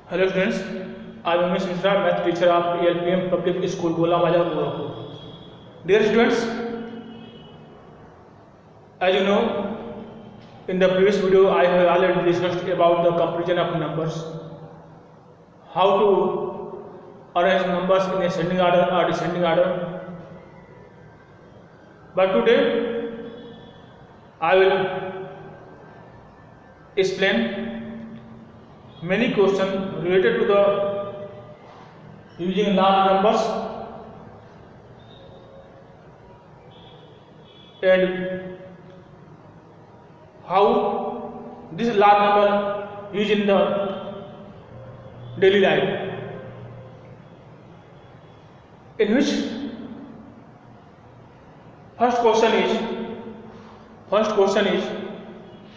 Hello students, I am Umesh Mishra, math teacher of LPM public school Gola Bazar Gorakhpur. Dear students, as you know, in the previous video I have already discussed about the comparison of numbers, how to arrange numbers in ascending order or descending order. But today I will explain many questions related to the using large numbers and how this large number used in the daily life, in which first question is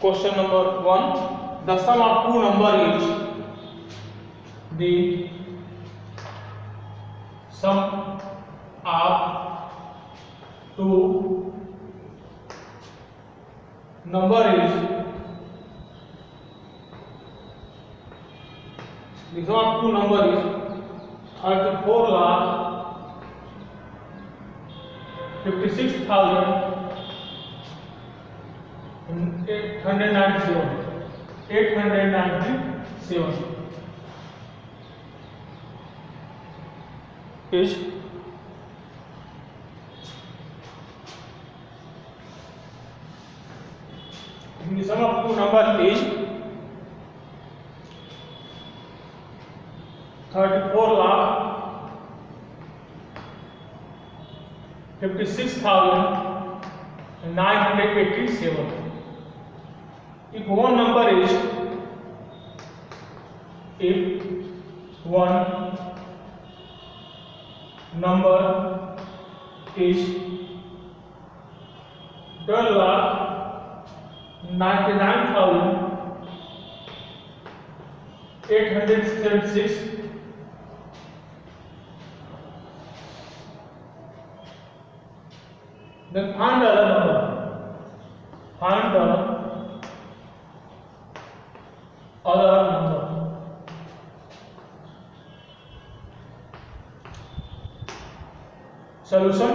question number 1. The sum of two numbers is the sum of two number is the sum of two number is 34,56,897 is the sum of two numbers is 34,56,987. If one number is twelve lakh 99,876, then find the other number. Find the other number. Solution.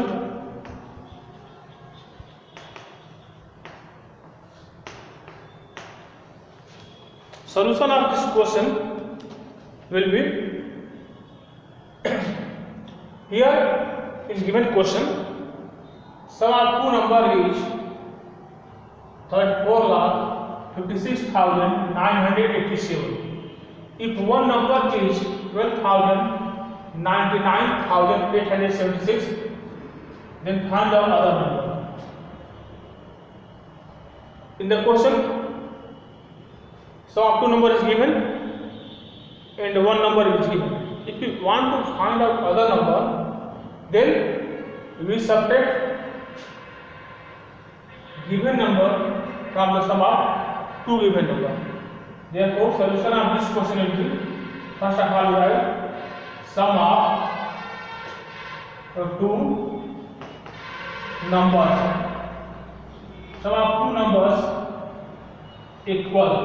Solution of this question will be here in given question. Sum of two number is 34,56,987. If one number is 12,99,876, then find the other number. In the question, sum of two number is given and one number is given. If you want to find out other number, then we subtract given number from the sum of two given number. Therefore, solution of this question will be, first of all, we write sum of two numbers. Sum of two numbers equal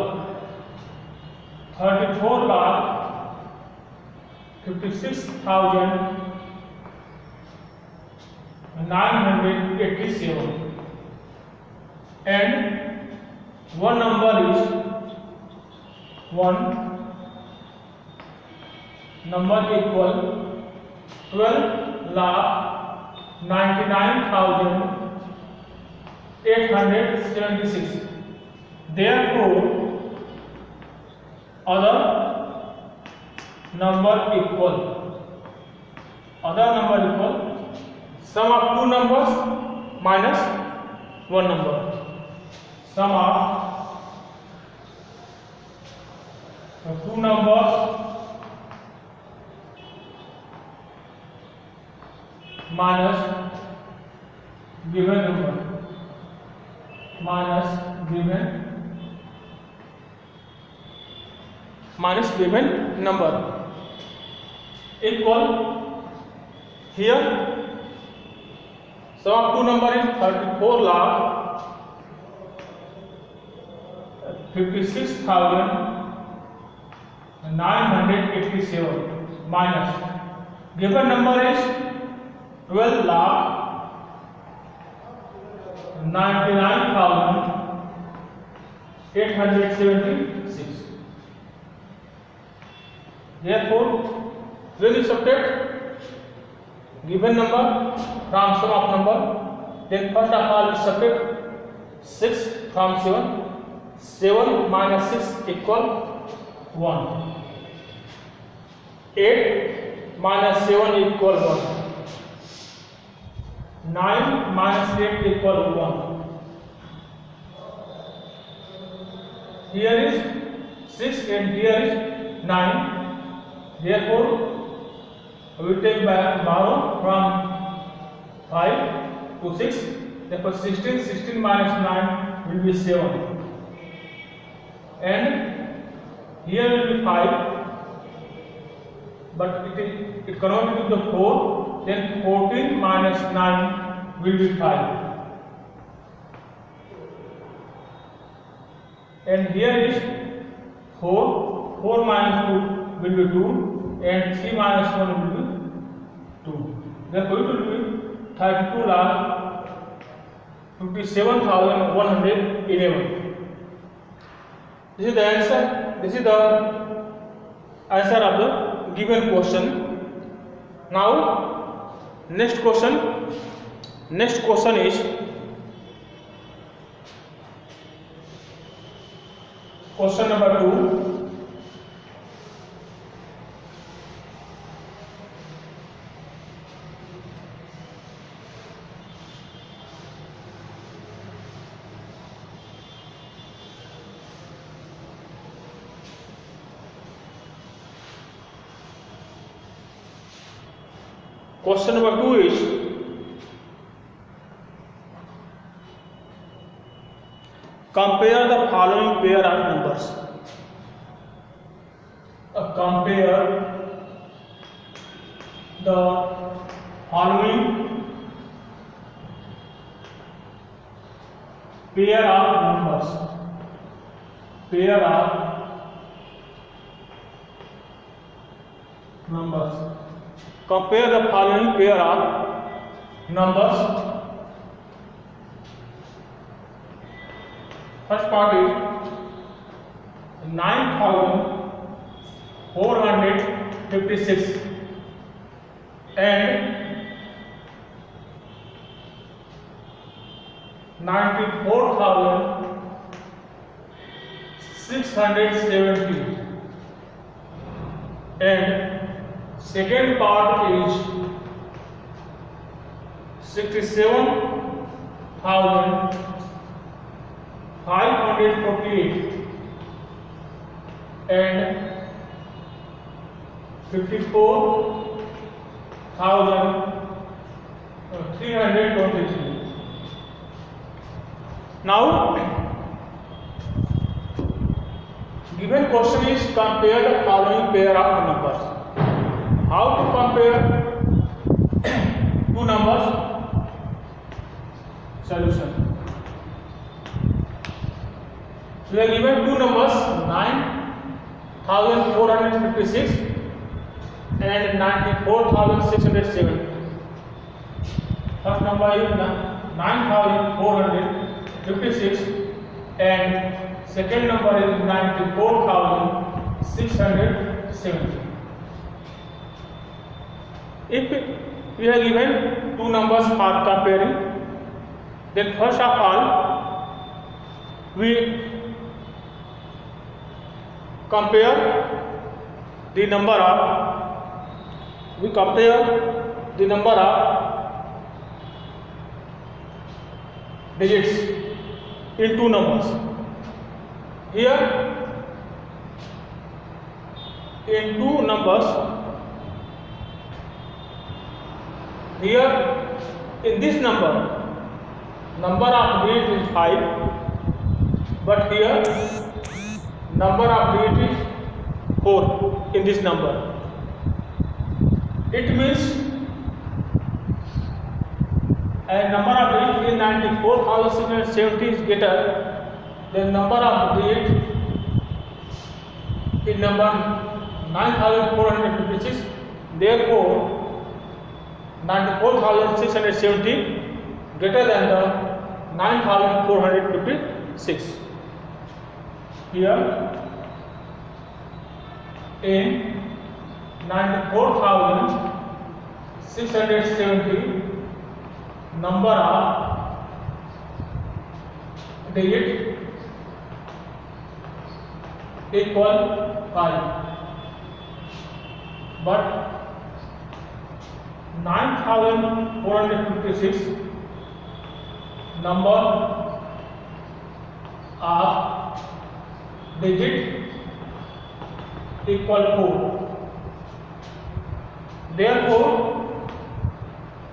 34,56,987 and one number is 1 number equal 12,99,876. Therefore, other number equal sum of two numbers minus one number. Sum of two numbers minus given number equal, here sum of two number is 34,56,987 987 minus given number is 12,99,876. Therefore, when you subtract given number from sum of number, then first of all we subtract 6 from 7. 7 minus 6 equal 1. 8 minus 7 equal 1. 9 minus 8 equal 1. Here is 6 and here is 9. Therefore, we will take borrow from 5 to 6. Therefore, 16 minus 9 will be 7. And here will be 5, but it cannot be the 4. Then 14 minus 9 will be 5. And here is 4. 4 minus 2 will be 2, and 3 minus 1 will be 2. Therefore, it will be 32,57,111. This is the answer. This is the answer of the given question. Now, next question. Next question is question number 2. Question number 2 is compare the following pair of numbers. Compare the following pair of numbers. Pair of numbers. Compare the following pair of numbers. First part is 9,456 and 94,670, and second part is 67,548 and 54,323. Now, given question is compare the following pair of numbers. How to compare two numbers? Solution. We are given two numbers, 9,456 and 94,607. First number is 9,456 and second number is 94,670. If we are given two numbers for comparing, then first of all we compare the number of digits in two numbers. Here in two numbers, here in this number of digits is 5, but here number of digits is 4 in this number. It means a number of digits in 94,670 is greater than number of digits in number 9456. Therefore 94,670 greater than the 9,456. Here in 94,670 number of digit equal 5, but 9,456 number of digit equal 4. Therefore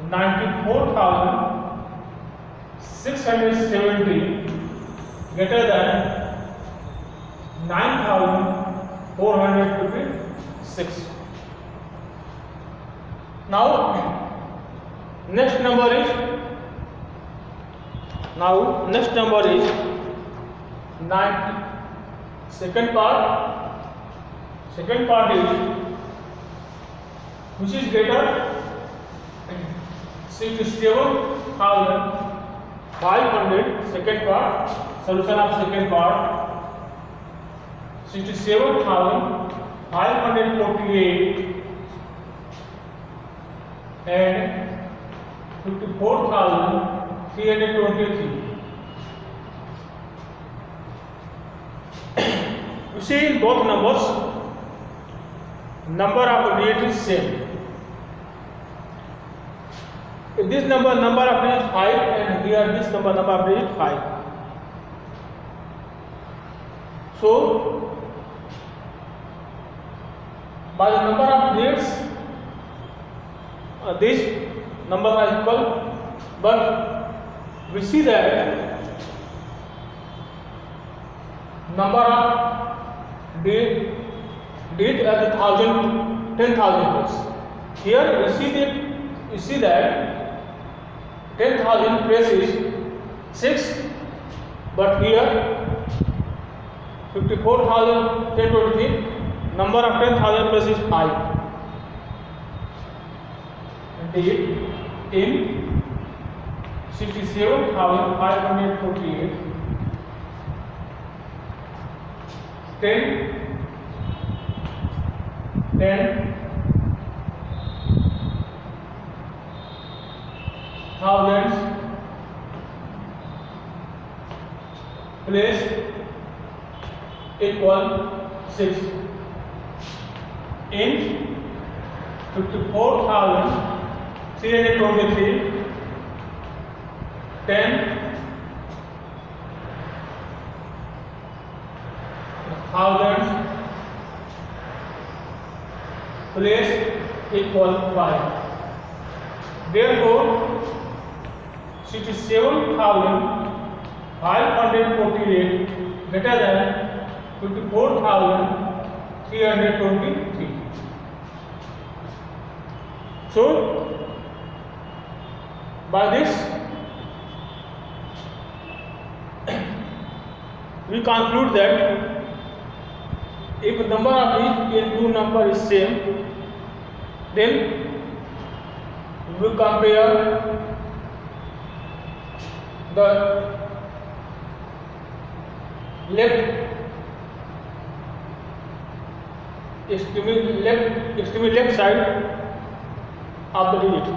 94,670 greater than 9,456. Now next number is 90. Second part is which is greater 67,500. Second part, solution of second part, 67,548 and 54,323. You see in both numbers, number of digit is same. In this number of digit 5, and here this number of digit 5. So by the number of digits, these numbers are equal, but we see that number of digit as 10,000 place. Here you see that 10,000 place is 6, but here 54,1023, number of 10,000 place is 5. Digit in 67,548, 10 thousands place equal 6. In 54,323, 10 thousands place equal 5. Therefore 67,548 greater than 54,323. So by this we conclude that if number of digits in two numbers is same, then we compare the left extreme side of the digit.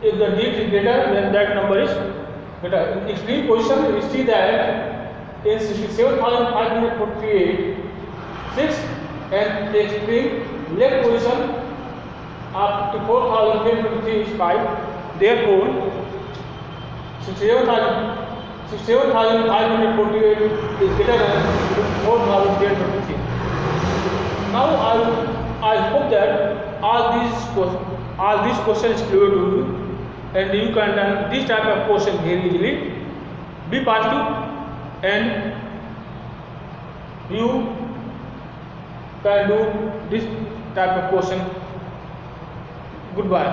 If the digit is greater, then that number is greater. In extreme position, we see that in 67,548, 6, and the extreme left position of 54,323 is 5. Therefore 67,548 is greater than 54,323. Now I hope that all these questions clear to you, and you can learn this type of question very easily. Be positive, and you can do this type of question. Goodbye.